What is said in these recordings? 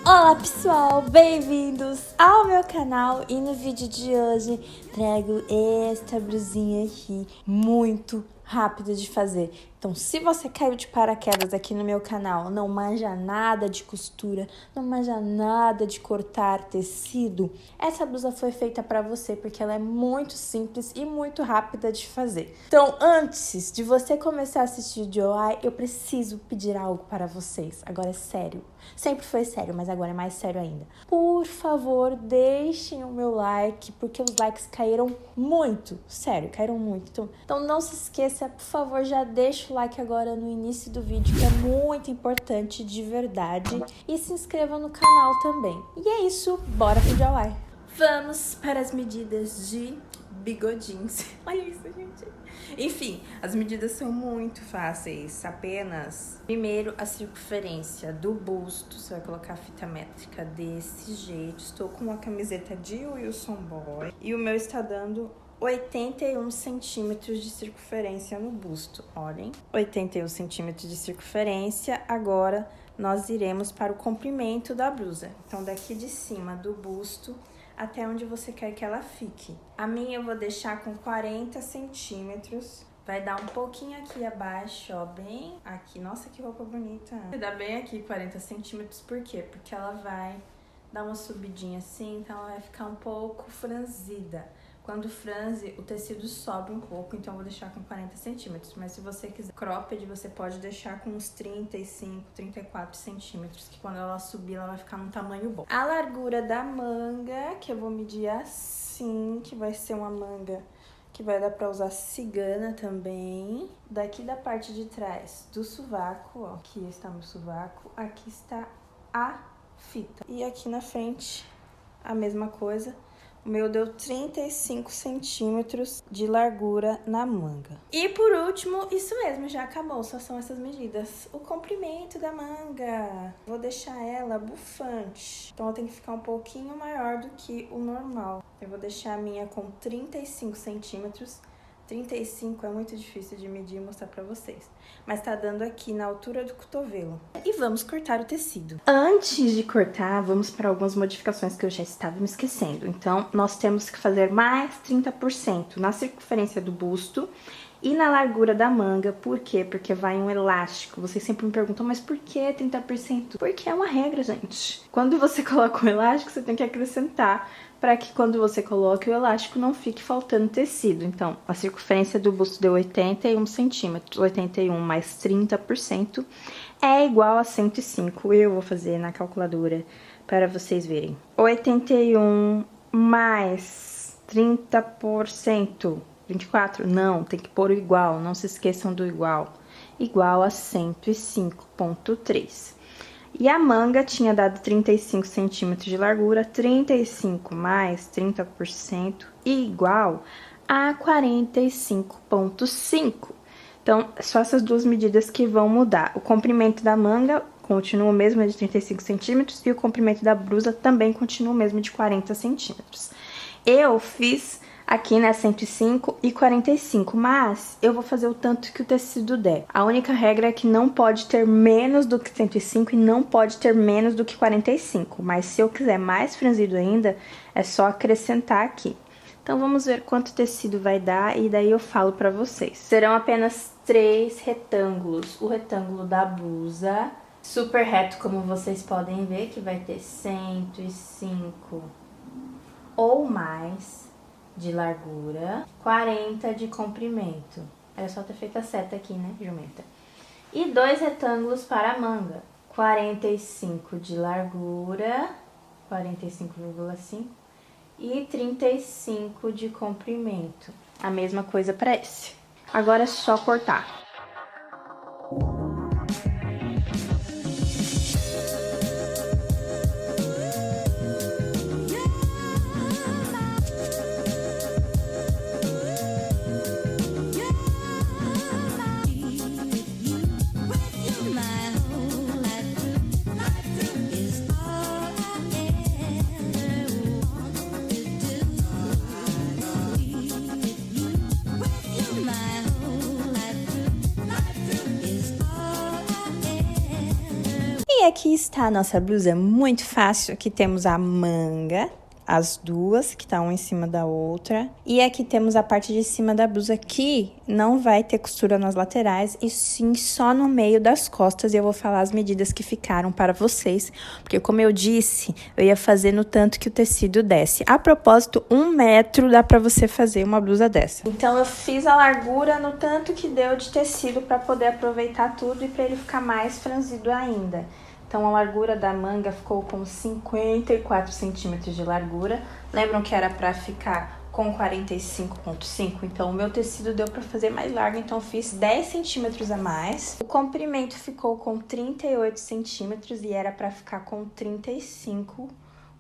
Olá pessoal, bem-vindos ao meu canal e no vídeo de hoje trago esta blusinha aqui muito rápida de fazer. Então, se você caiu de paraquedas aqui no meu canal, não manja nada de costura, não manja nada de cortar tecido, essa blusa foi feita para você porque ela é muito simples e muito rápida de fazer. Então, antes de você começar a assistir o DIY, eu preciso pedir algo para vocês. Agora é sério. Sempre foi sério, mas agora é mais sério ainda. Por favor, deixem o meu like, porque os likes caíram muito. Sério, caíram muito. Então não se esqueça, por favor, já deixa o like agora no início do vídeo, que é muito importante, de verdade. E se inscreva no canal também. E é isso, bora pro DIY. Vamos para as medidas de bigodinhos. Olha isso, gente. Enfim, as medidas são muito fáceis. Apenas, primeiro, a circunferência do busto. Você vai colocar a fita métrica desse jeito. Estou com uma camiseta de Wilson Boy. E o meu está dando 81 centímetros de circunferência no busto. Olhem, 81 centímetros de circunferência. Agora, nós iremos para o comprimento da blusa. Então, daqui de cima do busto até onde você quer que ela fique. A minha eu vou deixar com 40 centímetros. Vai dar um pouquinho aqui abaixo, ó, bem aqui. Nossa, que roupa bonita. Vai dar bem aqui 40 centímetros, por quê? Porque ela vai dar uma subidinha assim, então ela vai ficar um pouco franzida. Quando franze, o tecido sobe um pouco, então eu vou deixar com 40 centímetros. Mas se você quiser cropped, você pode deixar com uns 35, 34 centímetros, que quando ela subir, ela vai ficar num tamanho bom. A largura da manga, que eu vou medir assim, que vai ser uma manga que vai dar pra usar cigana também. Daqui da parte de trás do sovaco, ó, aqui está meu sovaco, aqui está a fita. E aqui na frente, a mesma coisa. O meu deu 35 centímetros de largura na manga. E por último, isso mesmo, já acabou, só são essas medidas. O comprimento da manga, vou deixar ela bufante. Então ela tem que ficar um pouquinho maior do que o normal. Eu vou deixar a minha com 35 centímetros. 35 é muito difícil de medir e mostrar pra vocês. Mas tá dando aqui na altura do cotovelo. E vamos cortar o tecido. Antes de cortar, vamos para algumas modificações que eu já estava me esquecendo. Então, nós temos que fazer mais 30% na circunferência do busto e na largura da manga. Por quê? Porque vai um elástico. Vocês sempre me perguntam, mas por que 30%? Porque é uma regra, gente. Quando você coloca um elástico, você tem que acrescentar para que quando você coloque o elástico não fique faltando tecido. Então, a circunferência do busto deu 81 centímetros. 81 mais 30% é igual a 105. Eu vou fazer na calculadora para vocês verem. 81 mais 30%. 24? Não, tem que pôr o igual, não se esqueçam do igual. Igual a 105,3. E a manga tinha dado 35 centímetros de largura, 35 mais 30% igual a 45,5. Então, só essas duas medidas que vão mudar. O comprimento da manga continua o mesmo, de 35 centímetros, e o comprimento da blusa também continua o mesmo, de 40 centímetros. Eu fiz aqui, né, 105 e 45, mas eu vou fazer o tanto que o tecido der. A única regra é que não pode ter menos do que 105 e não pode ter menos do que 45, mas se eu quiser mais franzido ainda, é só acrescentar aqui. Então, vamos ver quanto tecido vai dar e daí eu falo pra vocês. Serão apenas 3 retângulos. O retângulo da blusa, super reto, como vocês podem ver, que vai ter 105 ou mais de largura, 40 de comprimento. Era só ter feito a seta aqui, né, jumenta? E 2 retângulos para a manga, 45 de largura, 45,5 e 35 de comprimento. A mesma coisa para esse. Agora é só cortar. My aqui está a nossa blusa, muito fácil. Aqui temos a manga, as duas, que tá uma em cima da outra. E aqui temos a parte de cima da blusa, que não vai ter costura nas laterais, e sim só no meio das costas. E eu vou falar as medidas que ficaram para vocês, porque como eu disse, eu ia fazer no tanto que o tecido desce. A propósito, 1 metro dá pra você fazer uma blusa dessa. Então eu fiz a largura no tanto que deu de tecido para poder aproveitar tudo e para ele ficar mais franzido ainda. Então, a largura da manga ficou com 54 centímetros de largura. Lembram que era para ficar com 45,5? Então, o meu tecido deu para fazer mais largo, então eu fiz 10 centímetros a mais. O comprimento ficou com 38 centímetros e era para ficar com 35.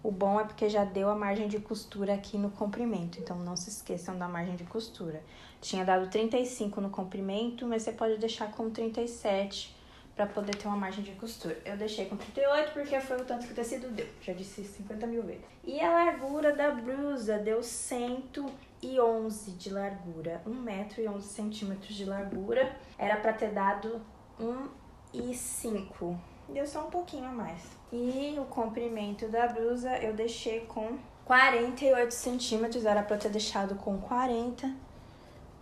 O bom é porque já deu a margem de costura aqui no comprimento, então não se esqueçam da margem de costura. Tinha dado 35 no comprimento, mas você pode deixar com 37 para poder ter uma margem de costura. Eu deixei com 38 porque foi o tanto que o tecido deu. Já disse 50 mil vezes. E a largura da blusa deu 111 de largura. 1 metro e 11 centímetros de largura. Era para ter dado 1,5. Deu só um pouquinho a mais. E o comprimento da blusa eu deixei com 48 centímetros. Era para ter deixado com 40.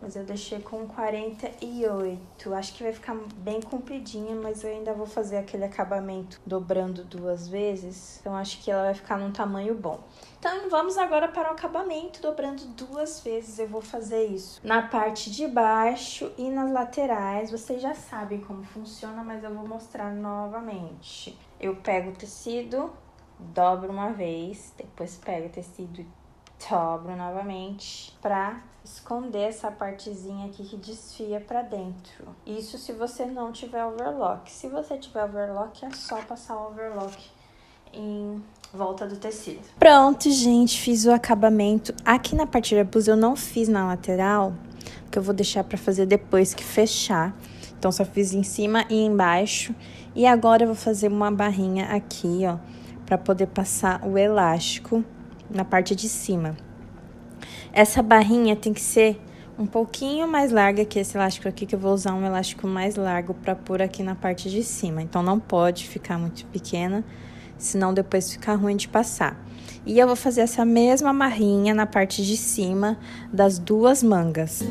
Mas eu deixei com 48. Acho que vai ficar bem compridinha, mas eu ainda vou fazer aquele acabamento dobrando 2 vezes. Então, acho que ela vai ficar num tamanho bom. Então, vamos agora para o acabamento, dobrando 2 vezes. Eu vou fazer isso na parte de baixo e nas laterais. Vocês já sabem como funciona, mas eu vou mostrar novamente. Eu pego o tecido, dobro uma vez, depois pego o tecido e dobro novamente pra esconder essa partezinha aqui que desfia pra dentro. Isso se você não tiver overlock. Se você tiver overlock, é só passar o overlock em volta do tecido. Pronto, gente, fiz o acabamento. Aqui na parte da blusa eu não fiz na lateral, porque eu vou deixar pra fazer depois que fechar. Então, só fiz em cima e embaixo. E agora eu vou fazer uma barrinha aqui, ó, pra poder passar o elástico na parte de cima. Essa barrinha tem que ser um pouquinho mais larga que esse elástico aqui, que eu vou usar um elástico mais largo para pôr aqui na parte de cima. Então, não pode ficar muito pequena, senão depois fica ruim de passar. E eu vou fazer essa mesma barrinha na parte de cima das 2 mangas.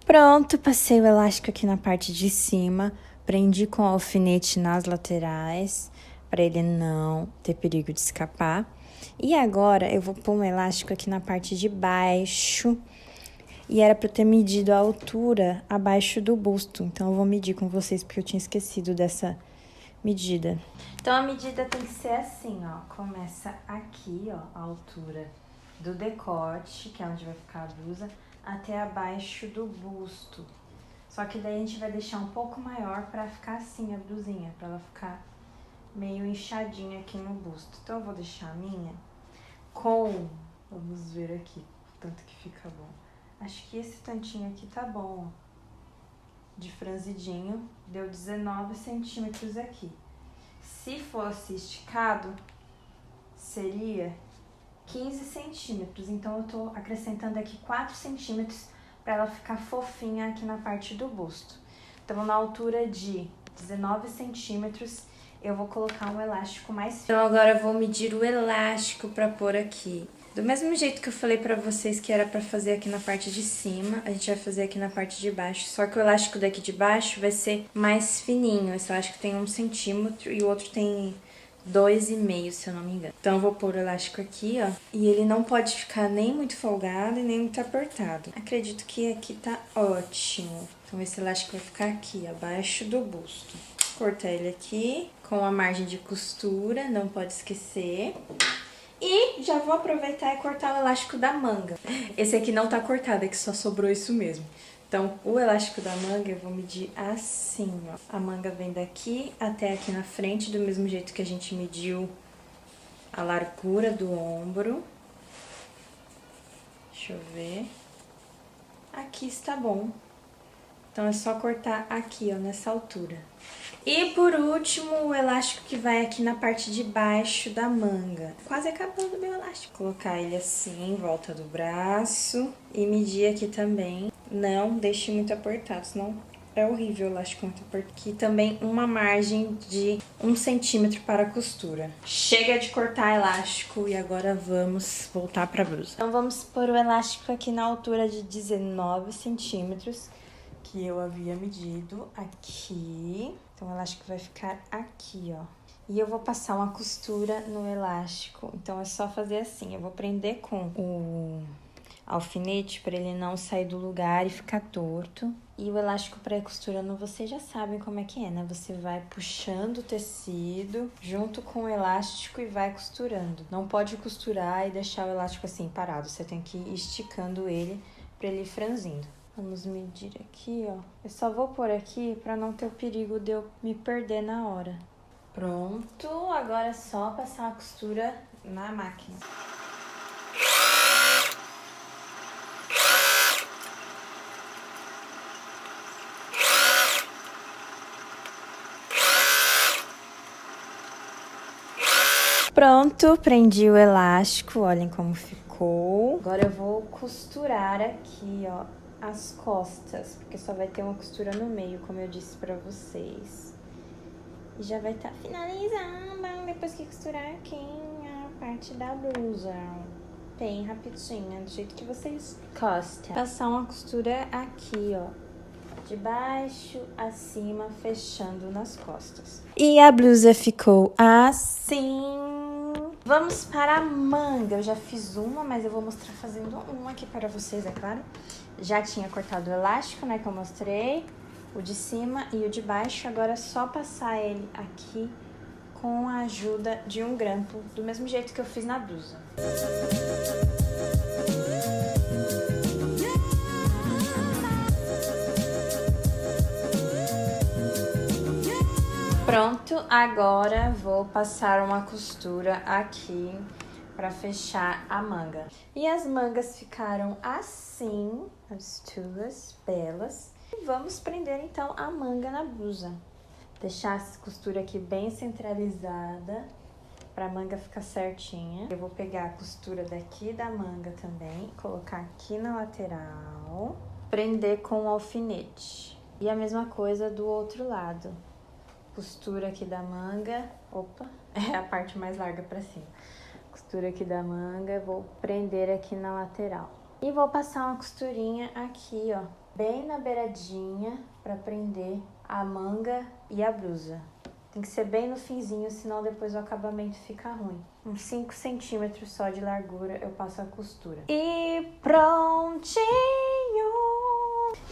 Pronto, passei o elástico aqui na parte de cima, prendi com alfinete nas laterais, para ele não ter perigo de escapar. E agora, eu vou pôr um elástico aqui na parte de baixo, e era para eu ter medido a altura abaixo do busto. Então, eu vou medir com vocês, porque eu tinha esquecido dessa medida. Então, a medida tem que ser assim, ó, começa aqui, ó, a altura do decote, que é onde vai ficar a blusa, até abaixo do busto. Só que daí a gente vai deixar um pouco maior pra ficar assim a blusinha, pra ela ficar meio inchadinha aqui no busto. Então eu vou deixar a minha com, vamos ver aqui, tanto que fica bom. Acho que esse tantinho aqui tá bom, ó, de franzidinho, deu 19 centímetros aqui. Se fosse esticado, seria 15 centímetros, então eu tô acrescentando aqui 4 centímetros para ela ficar fofinha aqui na parte do busto. Então, na altura de 19 centímetros, eu vou colocar um elástico mais fino. Então, agora eu vou medir o elástico para pôr aqui. Do mesmo jeito que eu falei para vocês que era para fazer aqui na parte de cima, a gente vai fazer aqui na parte de baixo. Só que o elástico daqui de baixo vai ser mais fininho. Esse elástico tem 1 centímetro e o outro tem 2,5, se eu não me engano. Então, eu vou pôr o elástico aqui, ó. E ele não pode ficar nem muito folgado e nem muito apertado. Acredito que aqui tá ótimo. Então, esse elástico vai ficar aqui, abaixo do busto. Cortar ele aqui com a margem de costura, não pode esquecer. E já vou aproveitar e cortar o elástico da manga. Esse aqui não tá cortado, é que só sobrou isso mesmo. Então, o elástico da manga eu vou medir assim, ó. A manga vem daqui até aqui na frente, do mesmo jeito que a gente mediu a largura do ombro. Deixa eu ver. Aqui está bom. Então é só cortar aqui, ó, nessa altura. E por último, o elástico que vai aqui na parte de baixo da manga. Quase acabando o meu elástico. Colocar ele assim em volta do braço e medir aqui também. Não deixe muito apertado, senão é horrível o elástico muito apertado. Aqui também uma margem de 1 centímetro para a costura. Chega de cortar elástico e agora vamos voltar para a blusa. Então vamos pôr o elástico aqui na altura de 19 centímetros. Que eu havia medido aqui. Então, o elástico vai ficar aqui, ó. E eu vou passar uma costura no elástico. Então, é só fazer assim. Eu vou prender com o alfinete para ele não sair do lugar e ficar torto. E o elástico pré-costurando, vocês já sabem como é que é, né? Você vai puxando o tecido junto com o elástico e vai costurando. Não pode costurar e deixar o elástico assim parado. Você tem que ir esticando ele para ele ir franzindo. Vamos medir aqui, ó. Eu só vou pôr aqui pra não ter o perigo de eu me perder na hora. Pronto, agora é só passar a costura na máquina. Pronto, prendi o elástico, olhem como ficou. Agora eu vou costurar aqui, ó, as costas, porque só vai ter uma costura no meio, como eu disse pra vocês. E já vai estar finalizando depois que costurar aqui a parte da blusa. Bem rapidinho, do jeito que vocês gostam. Passar uma costura aqui, ó, de baixo a cima, fechando nas costas. E a blusa ficou assim. Vamos para a manga. Eu já fiz uma, mas eu vou mostrar fazendo uma aqui para vocês, é claro. Já tinha cortado o elástico, né, que eu mostrei. O de cima e o de baixo. Agora é só passar ele aqui com a ajuda de um grampo, do mesmo jeito que eu fiz na blusa. Pronto, agora vou passar uma costura aqui para fechar a manga. E as mangas ficaram assim, as duas belas. E vamos prender então a manga na blusa. Deixar essa costura aqui bem centralizada para a manga ficar certinha. Eu vou pegar a costura daqui da manga também, colocar aqui na lateral, prender com o alfinete. E a mesma coisa do outro lado. Costura aqui da manga, opa, é a parte mais larga pra cima. Costura aqui da manga, vou prender aqui na lateral. E vou passar uma costurinha aqui, ó, bem na beiradinha, pra prender a manga e a blusa. Tem que ser bem no finzinho, senão depois o acabamento fica ruim. Uns 5 centímetros só de largura eu passo a costura. E prontinho!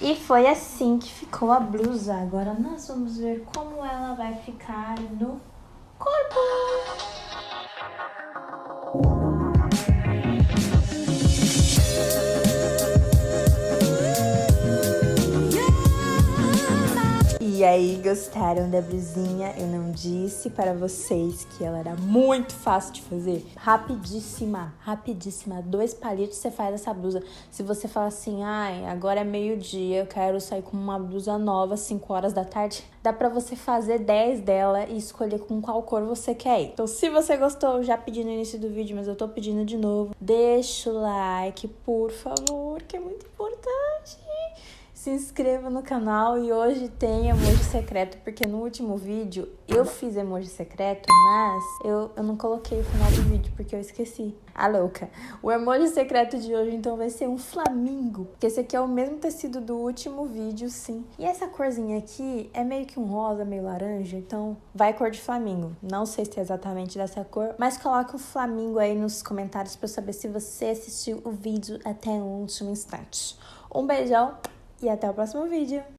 E foi assim que ficou a blusa. Agora nós vamos ver como ela vai ficar no corpo. E aí, gostaram da blusinha? Eu não disse para vocês que ela era muito fácil de fazer? Rapidíssima, rapidíssima. 2 palitos você faz essa blusa. Se você falar assim, ai, agora é meio-dia, eu quero sair com uma blusa nova, 5 horas da tarde, dá pra você fazer 10 dela e escolher com qual cor você quer ir. Então, se você gostou, já pedi no início do vídeo, mas eu tô pedindo de novo, deixa o like, por favor, que é muito importante. Se inscreva no canal e hoje tem emoji secreto, porque no último vídeo eu fiz emoji secreto, mas eu não coloquei o final do vídeo porque eu esqueci. A louca. O emoji secreto de hoje então vai ser um flamingo, porque esse aqui é o mesmo tecido do último vídeo, sim. E essa corzinha aqui é meio que um rosa, meio laranja, então vai cor de flamingo. Não sei se é exatamente dessa cor, mas coloca o flamingo aí nos comentários pra eu saber se você assistiu o vídeo até o último instante. Um beijão! E até o próximo vídeo.